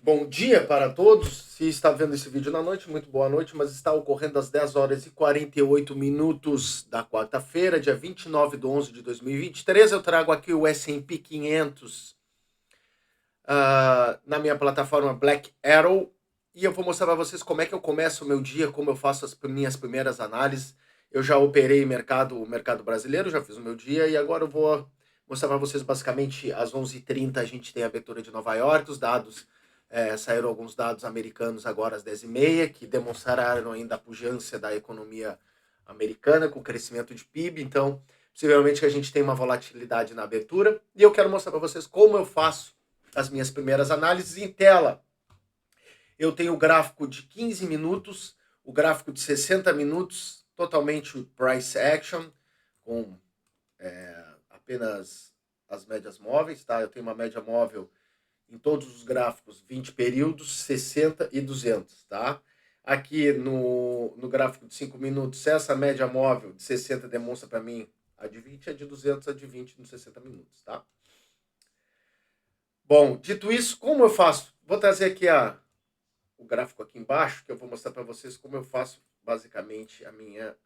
Bom dia para todos. Se está vendo esse vídeo na noite, muito boa noite, mas está ocorrendo às 10 horas e 48 minutos da quarta-feira, dia 29 de 11 de 2023. Eu trago aqui o S&P 500 na minha plataforma Black Arrow e eu vou mostrar para vocês como é que eu começo o meu dia, como eu faço as minhas primeiras análises. Eu já operei o mercado brasileiro, já fiz o meu dia e agora eu vou mostrar para vocês basicamente às 11h30 a gente tem a abertura de Nova York, os dados, saíram alguns dados americanos agora às 10h30, que demonstraram ainda a pujança da economia americana com o crescimento de PIB, então possivelmente que a gente tem uma volatilidade na abertura, e eu quero mostrar para vocês como eu faço as minhas primeiras análises em tela. Eu tenho o gráfico de 15 minutos, o gráfico de 60 minutos, totalmente price action, com apenas as médias móveis, tá? Eu tenho uma média móvel em todos os gráficos, 20 períodos, 60 e 200, tá? Aqui no gráfico de 5 minutos, essa média móvel de 60 demonstra para mim a de 20, a de 200, a de 20 nos 60 minutos, tá? Bom, dito isso, como eu faço? Vou trazer aqui o gráfico aqui embaixo, que eu vou mostrar para vocês como eu faço basicamente a minha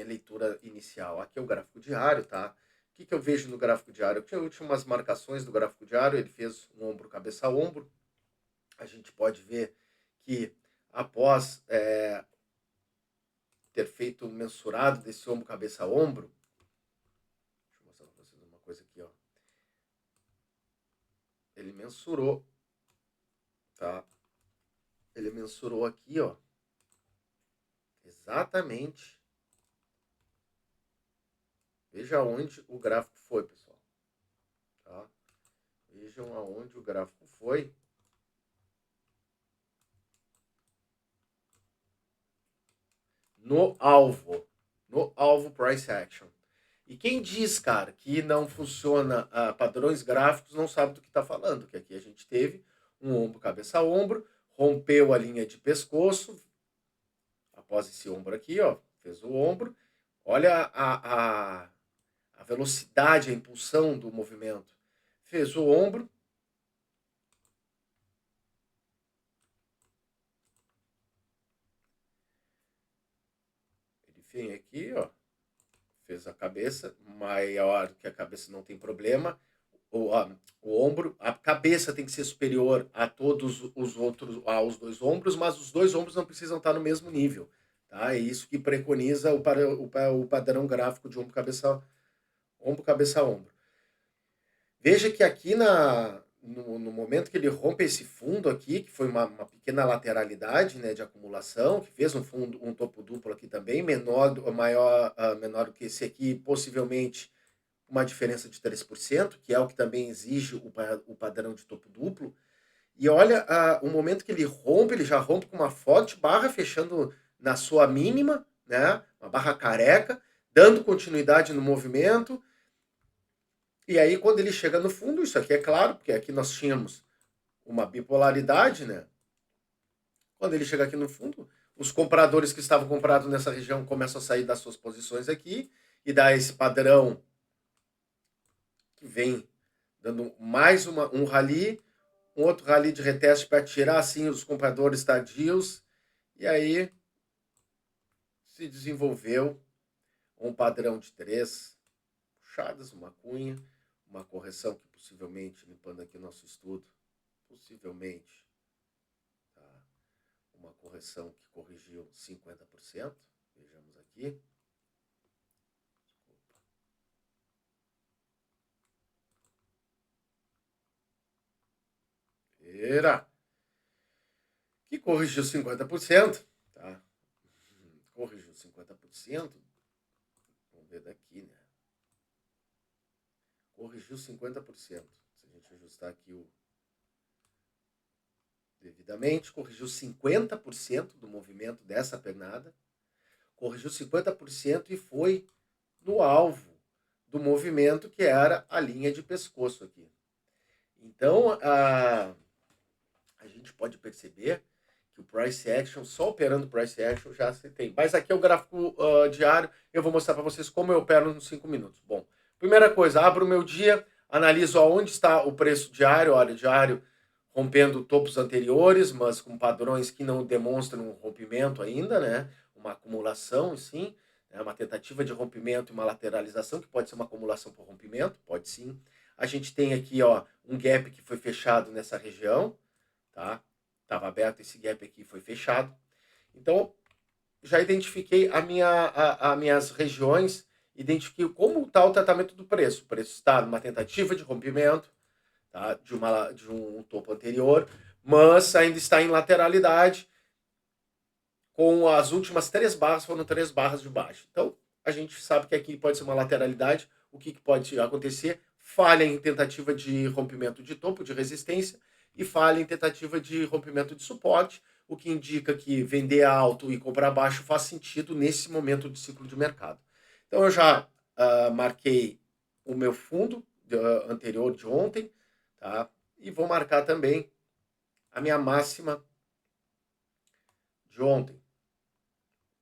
leitura inicial. Aqui é o gráfico diário, tá? O que eu vejo no gráfico diário? Eu tinha umas marcações do gráfico diário, ele fez um ombro, cabeça a ombro. A gente pode ver que após ter feito um mensurado desse ombro, cabeça a ombro, deixa eu mostrar para vocês uma coisa aqui, ó. Ele mensurou, tá? Ele mensurou aqui, ó, exatamente. Veja onde o gráfico foi, pessoal. Tá? Vejam aonde o gráfico foi. No alvo price action. E quem diz, cara, que não funciona padrões gráficos não sabe do que está falando, que aqui a gente teve um ombro, cabeça a ombro, rompeu a linha de pescoço, após esse ombro aqui, ó, fez o ombro, olha a velocidade, a impulsão do movimento, fez o ombro, ele vem aqui, ó, fez a cabeça, maior que a cabeça não tem problema, o ombro, a cabeça tem que ser superior a todos os outros, aos dois ombros, mas os dois ombros não precisam estar no mesmo nível, tá? É isso que preconiza o padrão gráfico de ombro, cabeça, ombro. Veja que aqui no momento que ele rompe esse fundo aqui, que foi uma pequena lateralidade, né, de acumulação, que fez um topo duplo aqui também, menor do que esse aqui, possivelmente uma diferença de 3%, que é o que também exige o padrão de topo duplo. E olha, o momento que ele já rompe com uma forte barra, fechando na sua mínima, né, uma barra careca, dando continuidade no movimento. E aí, quando ele chega no fundo, isso aqui é claro, porque aqui nós tínhamos uma bipolaridade, né? Quando ele chega aqui no fundo, os compradores que estavam comprados nessa região começam a sair das suas posições aqui e dá esse padrão que vem dando mais um rally, um outro rally de reteste para tirar assim os compradores tardios, e aí se desenvolveu um padrão de 3 puxadas, uma cunha, uma correção que possivelmente, limpando aqui nosso estudo, possivelmente tá, uma correção que corrigiu 50%, vejamos aqui. Que corrigiu 50%, tá? Corrigiu 50%, vamos ver daqui, né? Corrigiu 50%. Se a gente ajustar aqui devidamente, corrigiu 50% do movimento dessa pernada, corrigiu 50% e foi no alvo do movimento, que era a linha de pescoço aqui. Então, a gente pode perceber que o price action, só operando price action já se tem. Mas aqui é o gráfico diário, eu vou mostrar para vocês como eu opero nos 5 minutos. Bom, primeira coisa, abro o meu dia, analiso aonde está o preço diário, hora diário, rompendo topos anteriores, mas com padrões que não demonstram um rompimento ainda, né? Uma acumulação, sim, né? Uma tentativa de rompimento e uma lateralização, que pode ser uma acumulação por rompimento, pode sim. A gente tem aqui, ó, um gap que foi fechado nessa região, tá? Estava aberto, esse gap aqui foi fechado. Então, já identifiquei as minhas regiões, identifiquei como está o tratamento do preço. O preço está numa tentativa de rompimento, tá? De um topo anterior, mas ainda está em lateralidade, com as últimas 3 barras foram 3 barras de baixo. Então, a gente sabe que aqui pode ser uma lateralidade. O que pode acontecer? Falha em tentativa de rompimento de topo, de resistência, e falha em tentativa de rompimento de suporte, o que indica que vender alto e comprar baixo faz sentido nesse momento de ciclo de mercado. Então, eu já marquei o meu fundo anterior de ontem, tá? E vou marcar também a minha máxima de ontem.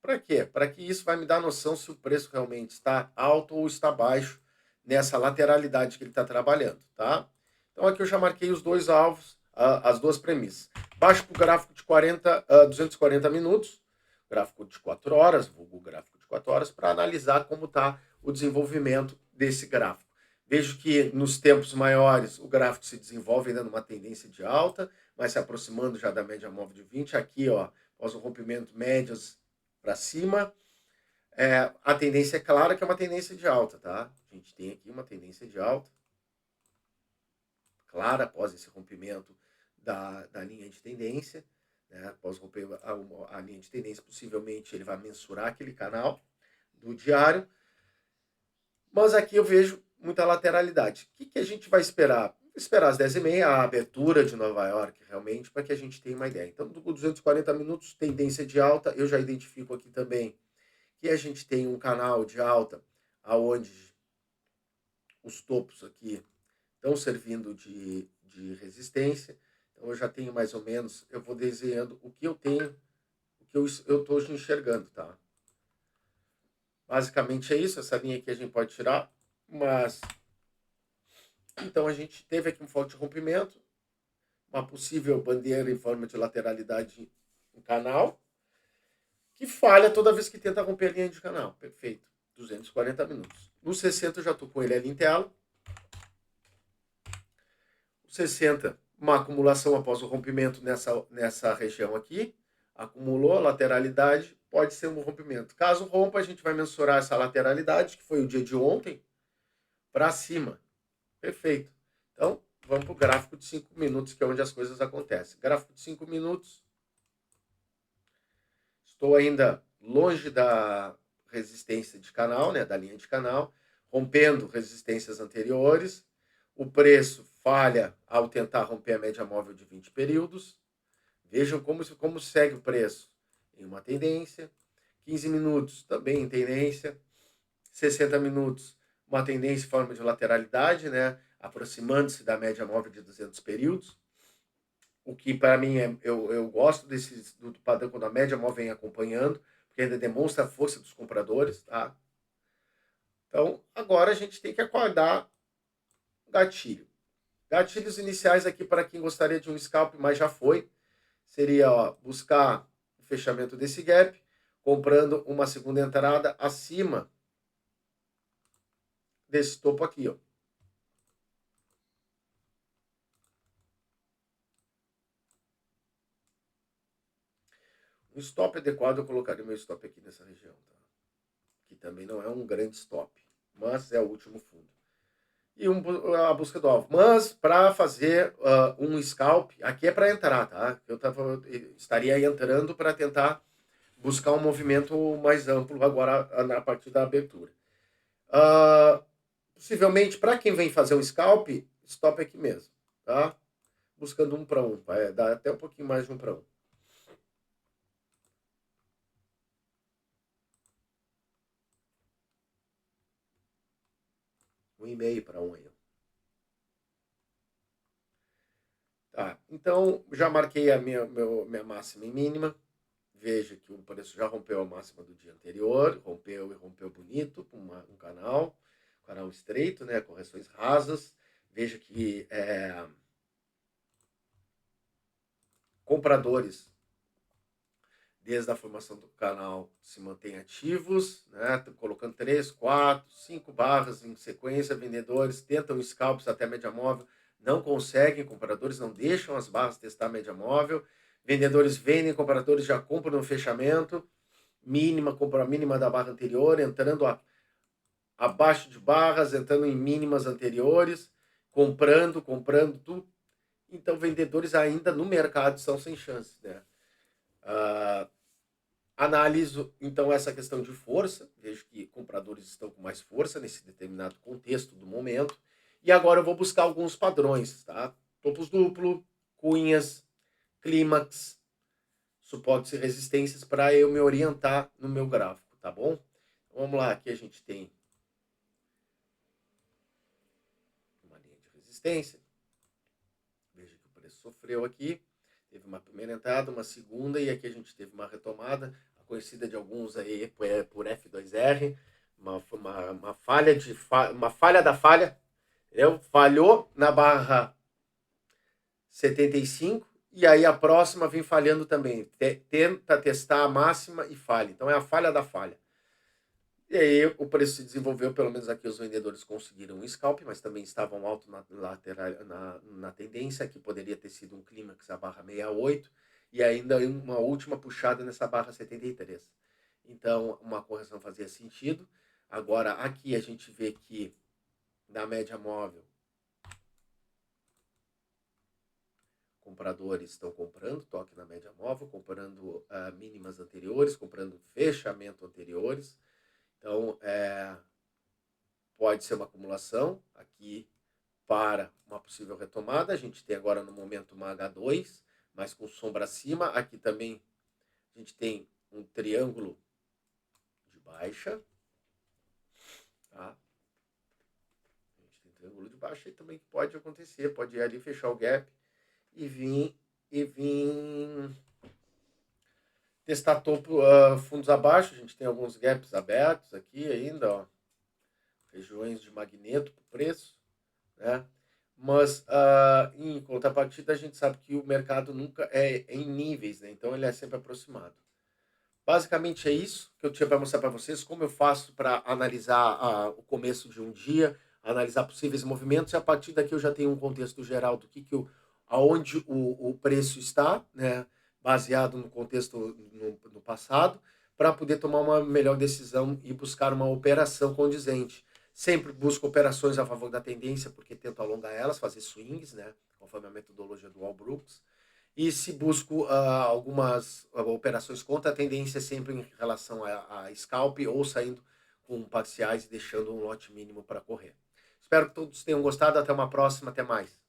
Para quê? Para que isso vai me dar noção se o preço realmente está alto ou está baixo nessa lateralidade que ele está trabalhando, tá? Então aqui eu já marquei os dois alvos, as duas premissas. Baixo para o gráfico de 240 minutos, gráfico de 4 horas, vulgo gráfico de 4 horas, para analisar como está o desenvolvimento desse gráfico. Vejo que nos tempos maiores o gráfico se desenvolve ainda numa tendência de alta, mas se aproximando já da média móvel de 20. Aqui, ó, após o rompimento, médias para cima. A tendência é clara que é uma tendência de alta, tá? A gente tem aqui uma tendência de alta clara após esse rompimento da linha de tendência, né? Após romper a linha de tendência, possivelmente ele vai mensurar aquele canal do diário, mas aqui eu vejo muita lateralidade. O que a gente vai esperar? Esperar às 10h30, a abertura de Nova York, realmente, para que a gente tenha uma ideia. Então, do 240 minutos, tendência de alta, eu já identifico aqui também que a gente tem um canal de alta aonde os topos aqui estão servindo de resistência. Então eu já tenho mais ou menos, eu vou desenhando o que eu tenho, o que eu estou enxergando, tá? Basicamente é isso, essa linha aqui a gente pode tirar, mas então a gente teve aqui um forte rompimento, uma possível bandeira em forma de lateralidade em canal, que falha toda vez que tenta romper a linha de canal. Perfeito. 240 minutos. No 60 eu já estou com ele ali em tela. O 60, uma acumulação após o rompimento nessa região aqui. Acumulou a lateralidade, pode ser um rompimento. Caso rompa, a gente vai mensurar essa lateralidade, que foi o dia de ontem, para cima. Perfeito. Então, vamos para o gráfico de 5 minutos, que é onde as coisas acontecem. Gráfico de 5 minutos. Estou ainda longe da resistência de canal, né, da linha de canal, rompendo resistências anteriores. O preço falha ao tentar romper a média móvel de 20 períodos. Vejam como segue o preço em uma tendência. 15 minutos também em tendência. 60 minutos, uma tendência em forma de lateralidade, né, aproximando-se da média móvel de 200 períodos. O que para mim eu gosto do padrão quando a média móvel vem acompanhando, porque ainda demonstra a força dos compradores, tá? Então, agora a gente tem que acordar o gatilho. Gatilhos iniciais aqui para quem gostaria de um scalp, mas já foi, seria, ó, buscar o fechamento desse gap, comprando uma segunda entrada acima desse topo aqui, ó. Um stop adequado, eu colocaria meu stop aqui nessa região, tá? Que também não é um grande stop, mas é o último fundo. E a busca do alvo. Mas para fazer um scalp, aqui é para entrar, tá? Eu estaria entrando para tentar buscar um movimento mais amplo agora na partir da abertura. Possivelmente, para quem vem fazer um scalp, stop aqui mesmo, tá? Buscando 1 para 1, dá até um pouquinho mais de 1 para 1. 1,5 para 1 aí. Tá, então já marquei a minha máxima e mínima. Veja que o preço já rompeu a máxima do dia anterior, rompeu bonito, um canal estreito, né, correções rasas. Veja que compradores, desde a formação do canal, se mantêm ativos, né? Colocando 3, 4, 5 barras em sequência. Vendedores tentam scalps até a média móvel, não conseguem. Compradores não deixam as barras testar a média móvel. Vendedores vendem, compradores já compram no fechamento. Mínima, compra a mínima da barra anterior, entrando abaixo de barras, entrando em mínimas anteriores, comprando tudo. Então, vendedores ainda no mercado estão sem chance, né? Analiso, então, essa questão de força. Vejo que compradores estão com mais força nesse determinado contexto do momento. E agora eu vou buscar alguns padrões, tá? Topos duplo, cunhas, clímax, suportes e resistências para eu me orientar no meu gráfico, tá bom? Então, vamos lá, aqui a gente tem uma linha de resistência. Veja que o preço sofreu aqui. Teve uma primeira entrada, uma segunda, e aqui a gente teve uma retomada, conhecida de alguns aí por F2R, uma falha da falha, entendeu? Falhou na barra 75, e aí a próxima vem falhando também. Tenta testar a máxima e falha. Então é a falha da falha. E aí o preço se desenvolveu, pelo menos aqui os vendedores conseguiram um scalp, mas também estavam alto na lateral, na tendência, que poderia ter sido um clímax a barra 68, e ainda uma última puxada nessa barra 73. Então, uma correção fazia sentido. Agora, aqui a gente vê que na média móvel, compradores estão comprando, toque na média móvel, comprando mínimas anteriores, comprando fechamento anteriores. Então, pode ser uma acumulação aqui para uma possível retomada. A gente tem agora no momento uma H2, mas com sombra acima. Aqui também a gente tem um triângulo de baixa. Tá? A gente tem triângulo de baixa e também pode acontecer, pode ir ali fechar o gap e vir testar topo, fundos abaixo. A gente tem alguns gaps abertos aqui ainda, ó. Regiões de magneto para o preço, né? Mas, em contrapartida, a gente sabe que o mercado nunca é em níveis, né? Então ele é sempre aproximado. Basicamente é isso que eu tinha para mostrar para vocês, como eu faço para analisar o começo de um dia, analisar possíveis movimentos, e a partir daqui eu já tenho um contexto geral do que aonde o preço está, né? Baseado no contexto no passado, para poder tomar uma melhor decisão e buscar uma operação condizente. Sempre busco operações a favor da tendência, porque tento alongar elas, fazer swings, né? Conforme a metodologia do Walbrooks. E se busco algumas operações contra a tendência, sempre em relação a scalp, ou saindo com parciais e deixando um lote mínimo para correr. Espero que todos tenham gostado. Até uma próxima. Até mais.